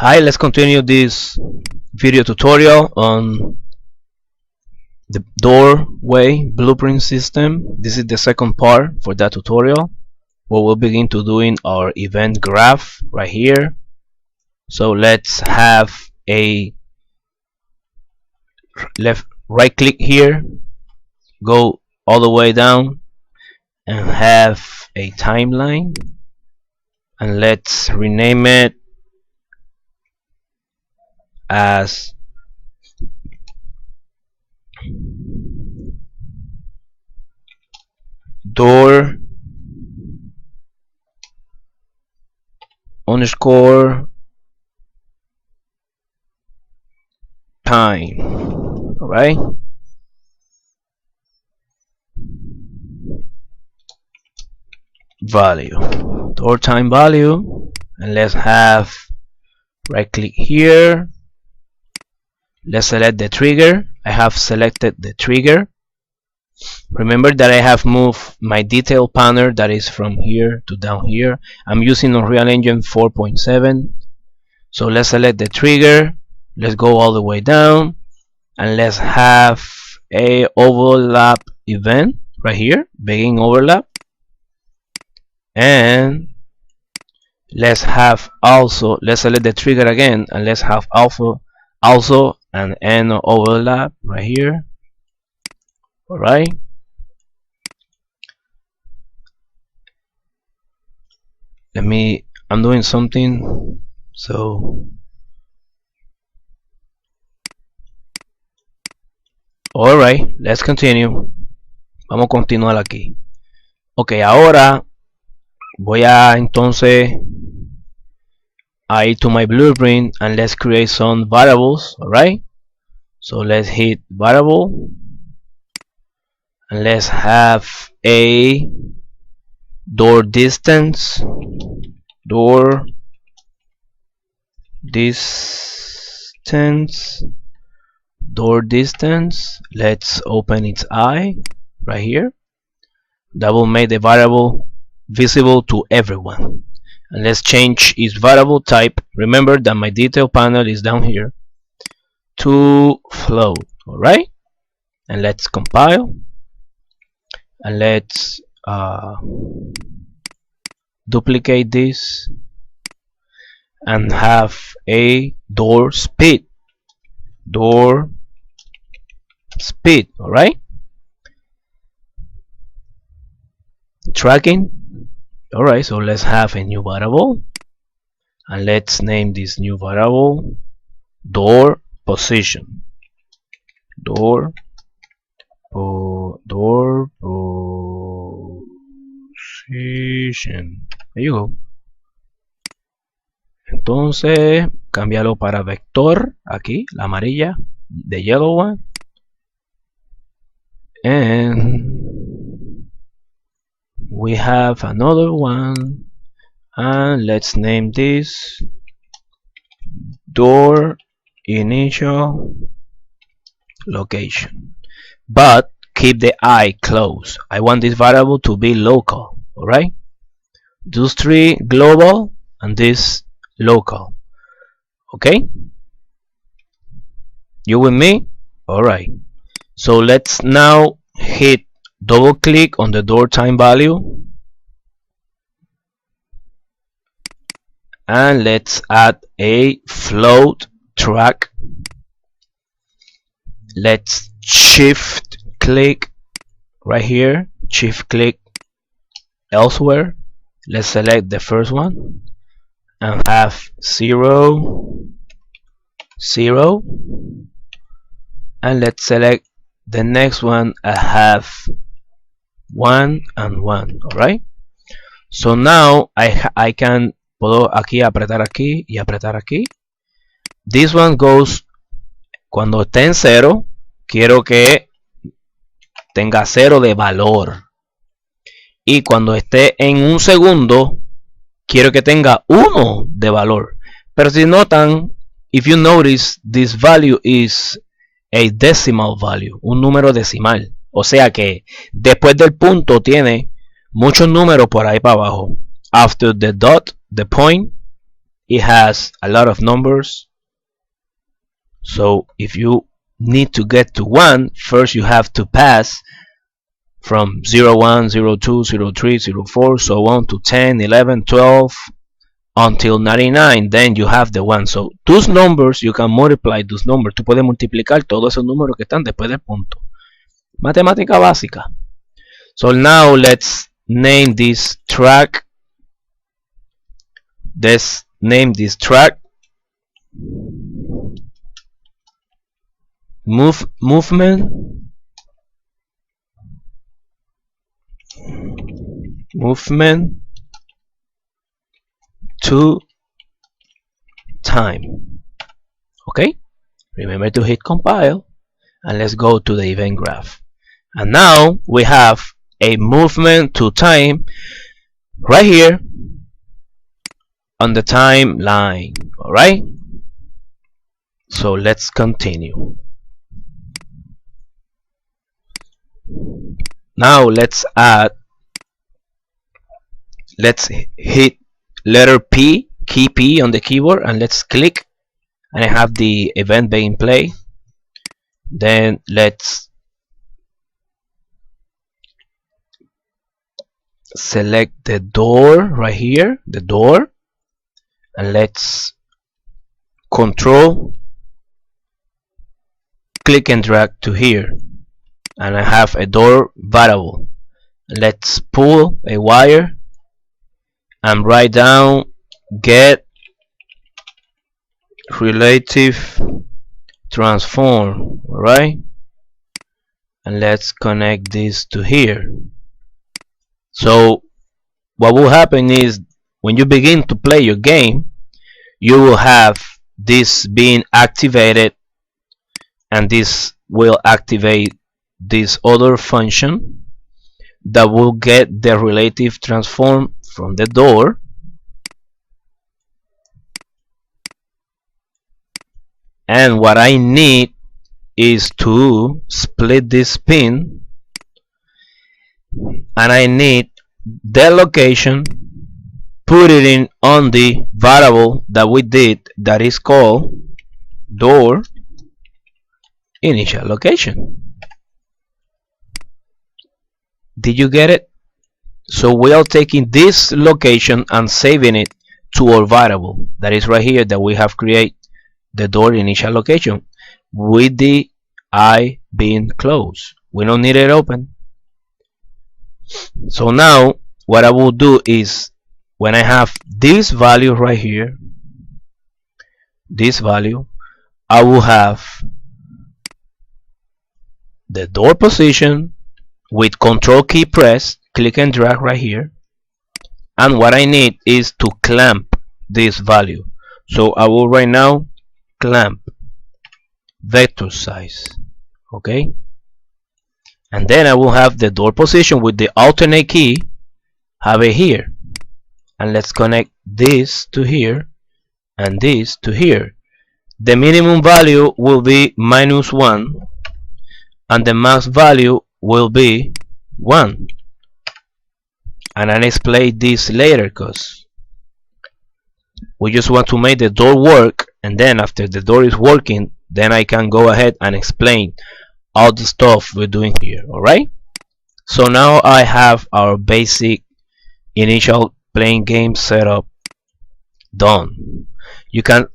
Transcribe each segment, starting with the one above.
Hi, let's continue this video tutorial on the doorway blueprint system. This is the second part for that tutorial, where we'll begin to doing our event graph right here. So let's have a right click here, go all the way down and have a timeline, and let's rename it as door underscore time. All right, value, door time value, and let's have right click here. Let's select the trigger. I have selected the trigger. Remember that I have moved my detail panel that is from here to down here. I'm using Unreal Engine 4.7. So let's select the trigger. Let's go all the way down and let's have a overlap event right here, begin overlap, and let's have also, let's select the trigger again and let's have also an end overlap right here. All right, I'm doing something, so all right, let's continue. Vamos a continuar aquí. Ok, ahora voy a entonces to my blueprint and let's create some variables. All right, so let's hit variable and let's have a door distance. Let's open its eye right here. That will make the variable visible to everyone. And let's change its variable type. Remember that my detail panel is down here, to float. All right, and let's compile and let's duplicate this and have a door speed. All right, tracking. All right, so let's have a new variable and let's name this new variable door position. Door position. There you go. Entonces cámbialo para vector aquí, la amarilla, the yellow one, and we have another one, and let's name this door initial location, but keep the eye closed. I want this variable to be local. All right, those three global and this local. Okay, you with me? All right, so let's now hit double click on the door time value and let's add a float track. Let's shift click right here, shift click elsewhere. Let's select the first one and have 0 0, and let's select the next one and have 1 and 1. All right, so now I can puedo aquí apretar aquí y apretar aquí. This one goes cuando esté en 0, quiero que tenga 0 de valor, y cuando esté en un segundo quiero que tenga 1 de valor. Pero si notan, if you notice, this value is a decimal value, un número decimal. O sea que después del punto tiene muchos números por ahí para abajo. After the dot, the point, it has a lot of numbers. So if you need to get to 1, first you have to pass from 0, 1, 0, 2, 0, 3, 0, 4, so on to 10, 11, 12 until 99. Then you have the 1. So those numbers, you can multiply those numbers. Tú puedes multiplicar todos esos números que están después del punto. Matemática básica. So now let's name this track. Let's name this track movement to time. Okay, remember to hit compile, and let's go to the event graph. And now we have a movement to time right here on the timeline. All right, so let's continue. Now let's hit letter P, key P on the keyboard, and let's click, and I have the event being played. Then let's select the door right here, the door, and let's control click and drag to here, and I have a door variable. Let's pull a wire and write down get relative transform. Alright, and let's connect this to here. So what will happen is when you begin to play your game, you will have this being activated, and this will activate this other function that will get the relative transform from the door, and what I need is to split this pin, and I need the location, put it in on the variable that we did, that is called door initial location. Did you get it? So we are taking this location and saving it to our variable that is right here, that we have created the door initial location with the eye being closed. We don't need it open. So now what I will do is, when I have this value right here, this value, I will have the door position with control key press, click and drag right here, and what I need is to clamp this value. So I will right now clamp vector size. Okay, and then I will have the door position with the alternate key, have it here, and let's connect this to here and this to here. The minimum value will be -1 and the max value will be 1, and I'll explain this later because we just want to make the door work, and then after the door is working, then I can go ahead and explain all the stuff we're doing here. Alright, so now I have our basic initial playing game setup done. You can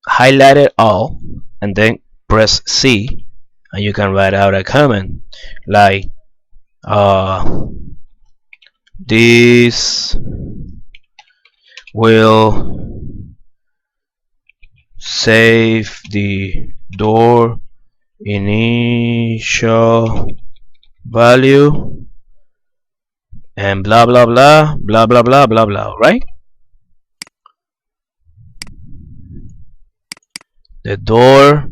highlight it all and then press C, and you can write out a comment like this will save the door initial value and blah blah blah blah blah blah blah blah. Right, the door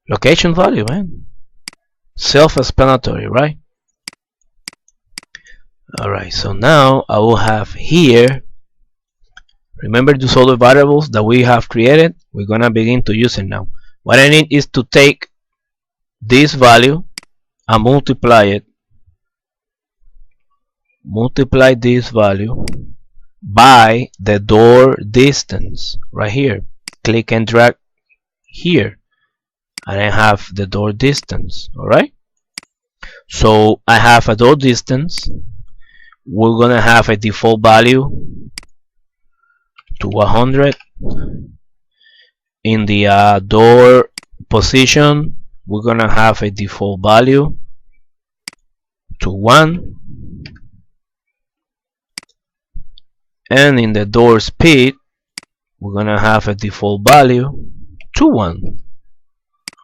location value, man, self-explanatory, right? Alright, so now I will have here, remember those other variables that we have created, we're gonna begin to use it now. What I need is to take this value and multiply it multiply this value by the door distance right here. Click and drag here, and I have the door distance. Alright, so I have a door distance. We're gonna have a default value to 100. In the door position, we're gonna have a default value to 1, and in the door speed, we're gonna have a default value to 1.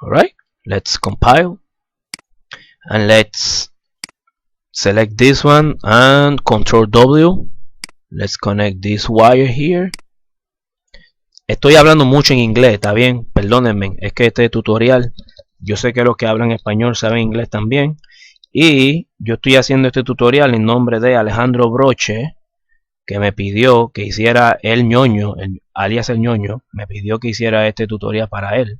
Alright, let's compile, and let's select this one and Control W. Let's connect this wire here. Estoy hablando mucho en inglés, está bien, perdónenme, es que este tutorial, yo sé que los que hablan español saben inglés también, y yo estoy haciendo este tutorial en nombre de Alejandro Broche, que me pidió que hiciera el ñoño, alias el ñoño, me pidió que hiciera este tutorial para él.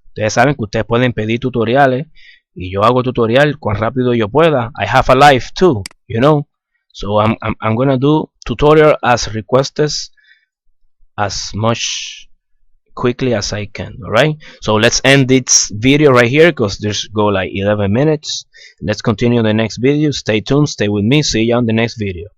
Ustedes saben que ustedes pueden pedir tutoriales, y yo hago tutorial cuan rápido yo pueda. I have a life too, you know, so I'm gonna do tutorial as requested, as much quickly as I can. Alright, so let's end this video right here because there's go like 11 minutes. Let's continue the next video. Stay tuned, stay with me, see you on the next video.